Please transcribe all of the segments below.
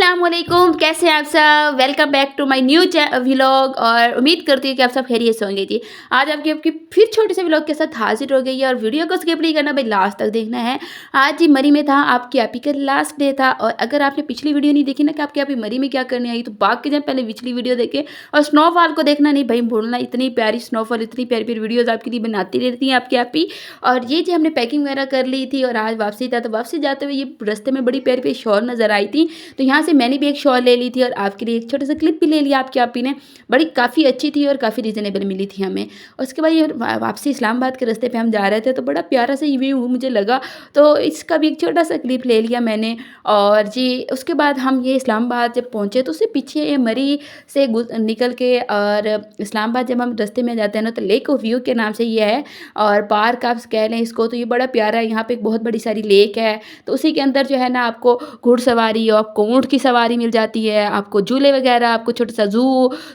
अस्सलामुअलैकुम, कैसे हैं आप सब। Welcome back to my new vlog. और उम्मीद करती हूँ कि आप सब खैरियत से होंगे जी। आज आपकी फिर छोटे से व्लॉग के साथ हाजिर हो गई है और वीडियो को स्किप नहीं करना भाई, लास्ट तक देखना है। आज जी मरी में था, आपकी आपी का लास्ट डे था। और अगर आपने पिछली वीडियो नहीं देखी ना कि आपकी आपी मरी में क्या करने आई, तो भाग के जाए पहले पिछली वीडियो देखें। और स्नोफॉल को देखना नहीं भाई भूलना, इतनी प्यारी स्नोफॉल, इतनी प्यारी प्यारी वीडियोज़ आपके लिए बनाती रहती हैं आपकी आपी। और ये जी हमने पैकिंग वगैरह कर ली थी और आज वापसी था, तो वापसी जाते हुए ये रास्ते में बड़ी प्यारी प्यारी शॉल नज़र आई थी। तो यहाँ से मैंने भी एक शॉल ले ली थी और आपके लिए एक छोटा सा क्लिप भी ले लिया आपकी आपी ने। बड़ी काफ़ी अच्छी थी और काफ़ी रीज़नेबल मिली थी हमें। उसके बाद ये वापसी इस्लामाबाद के रास्ते पे हम जा रहे थे, तो बड़ा प्यारा सा व्यू मुझे लगा, तो इसका भी एक छोटा सा क्लिप ले लिया मैंने। और जी उसके बाद हम ये इस्लामाबाद जब पहुँचे तो उससे पीछे ये मरी से निकल के और इस्लामाबाद जब हम रास्ते में जाते हैं ना, तो लेक ऑफ व्यू के नाम से ये है और पार्क आप कह लें इसको, तो ये बड़ा प्यारा है। यहाँ पे एक बहुत बड़ी सारी लेक है, तो उसी के अंदर जो है ना आपको घुड़सवारी और आपको ऊँट की सवारी मिल जाती है, आपको झूले वगैरह, आपको छोटा सा जू,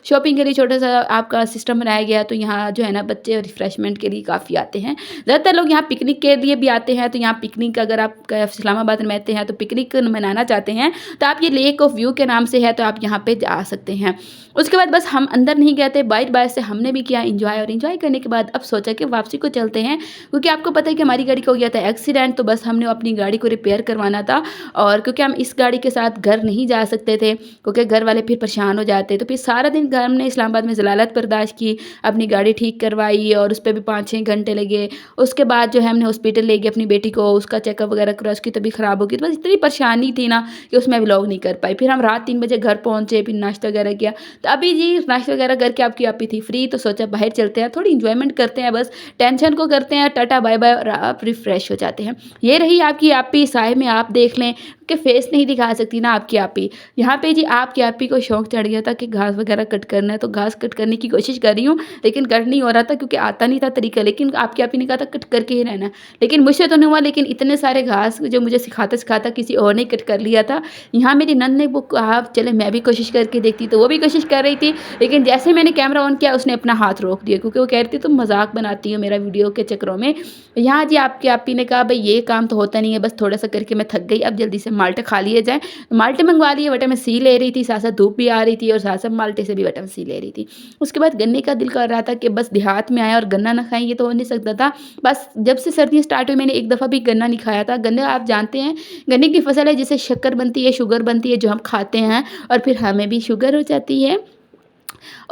शॉपिंग के लिए छोटा सा आपका सिस्टम बनाया गया। तो यहाँ जो है ना बच्चे रिफ्रेशमेंट के लिए काफ़ी आते हैं। ज़्यादातर लोग यहाँ पिकनिक के लिए भी आते हैं। तो यहाँ पिकनिक अगर आप इस्लामाबाद में रहते हैं तो पिकनिक मनाना चाहते हैं तो आप ये लेक ऑफ व्यू के नाम से है, तो आप यहाँ पे जा सकते हैं। उसके बाद बस हम अंदर नहीं गए थे, बाइट बाइट से हमने भी किया इंजॉय। और इंजॉय करने के बाद अब सोचा कि वापसी को चलते हैं, क्योंकि आपको पता है कि हमारी गाड़ी को हो गया था एक्सीडेंट। तो बस हमने अपनी गाड़ी को रिपेयर करवाना था, और क्योंकि हम इस गाड़ी के साथ घर नहीं जा सकते थे क्योंकि घर वाले फिर परेशान हो जाते। तो फिर सारा दिन घर हमने इस्लामाबाद में ज़लालत बर्दाश्त की, अपनी गाड़ी ठीक करवाई और उस पर भी 5-6 घंटे लगे। उसके बाद जो है हमने हॉस्पिटल ले गए अपनी बेटी को, उसका चेकअप वगैरह करा, उसकी तबीयत ख़राब हो गई। तो बस इतनी परेशानी थी ना कि उसमें व्लॉग नहीं कर पाई। फिर हम रात 3 बजे घर पहुँचे, फिर नाश्ता वगैरह किया। तो अभी जी नाश्ता वगैरह करके आपकी आपी थी फ्री, तो सोचा बाहर चलते हैं, थोड़ी इंजॉयमेंट करते हैं, बस टेंशन को करते हैं टाटा बाय बाय और आप रिफ्रेश हो जाते हैं। ये रही आपकी आपी, साय में आप देख लें कि फेस नहीं दिखा सकती ना आपकी आपी। यहाँ पे जी आपकी आपी को शौक चढ़ गया था कि घास वगैरह कट करना है, तो घास कट करने की कोशिश कर रही हूँ, लेकिन कट नहीं हो रहा था क्योंकि आता नहीं था तरीका। लेकिन आपकी आपी ने कहा था कट करके ही रहना, लेकिन मुझसे तो नहीं हुआ। लेकिन इतने सारे घास जो मुझे सिखाता सिखाता किसी और ने कट कर लिया था। यहाँ मेरी नंद ने वो कहा चले मैं भी कोशिश करके देखती, तो वो भी कोशिश कर रही थी, लेकिन जैसे मैंने कैमरा ऑन किया उसने अपना हाथ रोक दिया, क्योंकि वो कह रही थी तुम मजाक बनाती हो मेरा वीडियो के चक्करों में। यहाँ जी आपकी आपी ने कहा भाई ये काम तो होता नहीं है, बस थोड़ा सा करके मैं थक गई, अब जल्दी से माल्टे खा लिए जाए। माल्टे मंगवा लिए, विटामिन सी ले रही थी, साथ साथ धूप भी आ रही थी और साथ साथ माल्टे से भी विटामिन सी ले रही थी। उसके बाद गन्ने का दिल कर रहा था कि बस देहात में आया और गन्ना ना खाएं, ये तो हो नहीं सकता था। बस जब से सर्दियाँ स्टार्ट हुई मैंने एक दफ़ा भी गन्ना नहीं खाया था। गन्ने आप जानते हैं गन्ने की फसल है जिससे शक्कर बनती है, शुगर बनती है, जो हम खाते हैं और फिर हमें भी शुगर हो जाती है।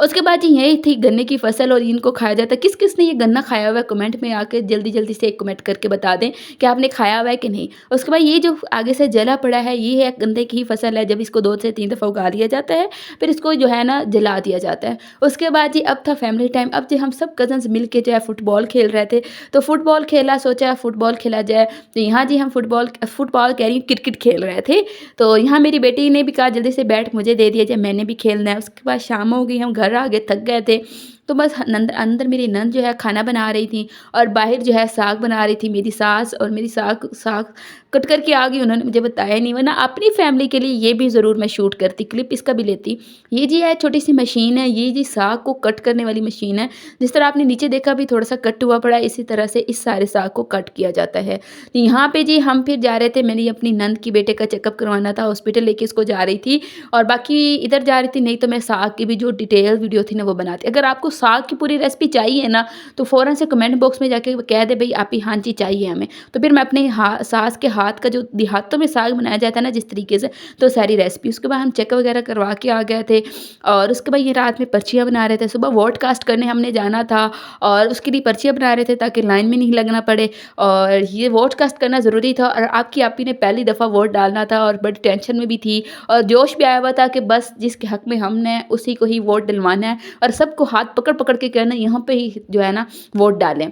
उसके बाद जी यही थी गन्ने की फसल और इनको खाया जाता है। किस किस ने ये गन्ना खाया हुआ है कमेंट में आके जल्दी जल्दी से एक कमेंट करके बता दें कि आपने खाया हुआ है कि नहीं। उसके बाद ये जो आगे से जला पड़ा है ये है गन्ने की ही फसल है। जब इसको 2 से 3 दफ़ा उगा लिया जाता है, फिर इसको जो है ना जला दिया जाता है। उसके बाद जी अब था फैमिली टाइम। अब जो हम सब कज़न्स मिल के जो है फुटबॉल खेल रहे थे, तो फुटबॉल खेला, सोचा फुटबॉल खेला जाए। तो यहाँ जी हम फुटबॉल कह रही हूँ क्रिकेट खेल रहे थे। तो यहाँ मेरी बेटी ने भी कहा जल्दी से बैट मुझे दे दिया जाए, मैंने भी खेलना है। उसके बाद शाम हो गई, हम घर आ गए, थक गए थे। तो बस अंदर मेरी नंद जो है खाना बना रही थी और बाहर जो है साग बना रही थी मेरी सास। और मेरी साग साग कट करके आ गई, उन्होंने मुझे बताया नहीं, वरना अपनी फैमिली के लिए ये भी ज़रूर मैं शूट करती, क्लिप इसका भी लेती। ये जी है छोटी सी मशीन है, ये जी साग को कट करने वाली मशीन है। जिस तरह आपने नीचे देखा भी थोड़ा सा कट हुआ पड़ा है, इसी तरह से इस सारे साग को कट किया जाता है। तो यहाँ पे जी हम फिर जा रहे थे, मेरी अपनी नंद की बेटे का चेकअप करवाना था, हॉस्पिटल लेके इसको जा रही थी और बाकी इधर जा रही थी। नहीं तो मैं साग की भी जो डिटेल वीडियो थी ना वो बनाती। अगर आपको साग की पूरी रेसिपी चाहिए ना तो फ़ौरन से कमेंट बॉक्स में जाके कह दे भाई आप ही हाँ जी चाहिए हमें, तो फिर मैं अपने सास के हाथ का जो देहातों में साग बनाया जाता है ना जिस तरीके से, तो सारी रेसिपी। उसके बाद हम चेक वगैरह करवा के आ गए थे। और उसके बाद ये रात में पर्चियाँ बना रहे थे, सुबह वोट कास्ट करने हमने जाना था और उसके लिए पर्चियाँ बना रहे थे ताकि लाइन में नहीं लगना पड़े। और ये वोट कास्ट करना ज़रूरी था और आपकी आपी ने पहली दफ़ा वोट डालना था और बड़ी टेंशन में भी थी और जोश भी आया हुआ था कि बस जिसके हक में हमने उसी को ही वोट डलवाना है और सबको हाथ पकड़ पकड़ के कहना यहाँ पे ही जो है ना वोट डालें।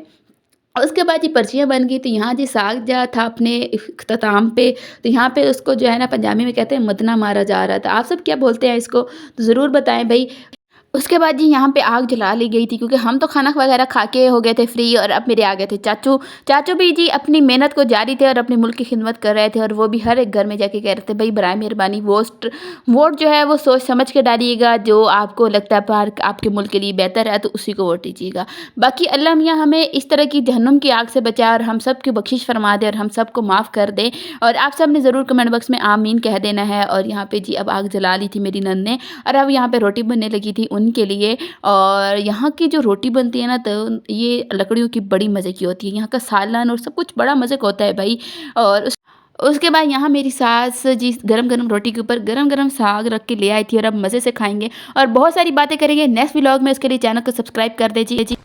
उसके बाद ये पर्चियाँ बन गई। तो यहाँ जी साग जा था अपने इख्तिताम पे, तो यहाँ पे उसको जो है ना पंजाबी में कहते हैं मदना मारा जा रहा था। आप सब क्या बोलते हैं इसको तो ज़रूर बताएं भाई। उसके बाद जी यहाँ पे आग जला ली गई थी, क्योंकि हम तो खाना वगैरह खा के हो गए थे फ्री, और अब मेरे आ गए थे चाचू। चाचू भी जी अपनी मेहनत को जारी थे और अपने मुल्क की खिदमत कर रहे थे, और वो भी हर एक घर में जाके कह रहे थे, भाई बराए मेहरबानी वोट जो है वो सोच समझ के डालिएगा, जो आपको लगता है पार आपके मुल्क के लिए बेहतर है तो उसी को वोट दीजिएगा। बाकी अल्लाह मियाँ हमें इस तरह की जहन्नुम की आग से बचाए और हम सब की बख्शिश फरमा दे और हम सबको माफ़ कर दे। और आप सब ने ज़रूर कमेंट बॉक्स में आमीन कह देना है। और यहाँ पे जी अब आग जला ली थी मेरी नंद ने, और अब यहाँ पे रोटी बनने लगी थी उनके लिए। और यहाँ की जो रोटी बनती है ना, तो ये लकड़ियों की बड़ी मज़े की होती है। यहाँ का सालन और सब कुछ बड़ा मज़े का होता है भाई। और उसके बाद यहाँ मेरी सास जी गरम-गरम रोटी के ऊपर गरम-गरम साग रख के ले आई थी, और अब मज़े से खाएँगे और बहुत सारी बातें करेंगे नेक्स्ट व्लॉग में। उसके लिए चैनल को सब्सक्राइब कर दीजिए जी।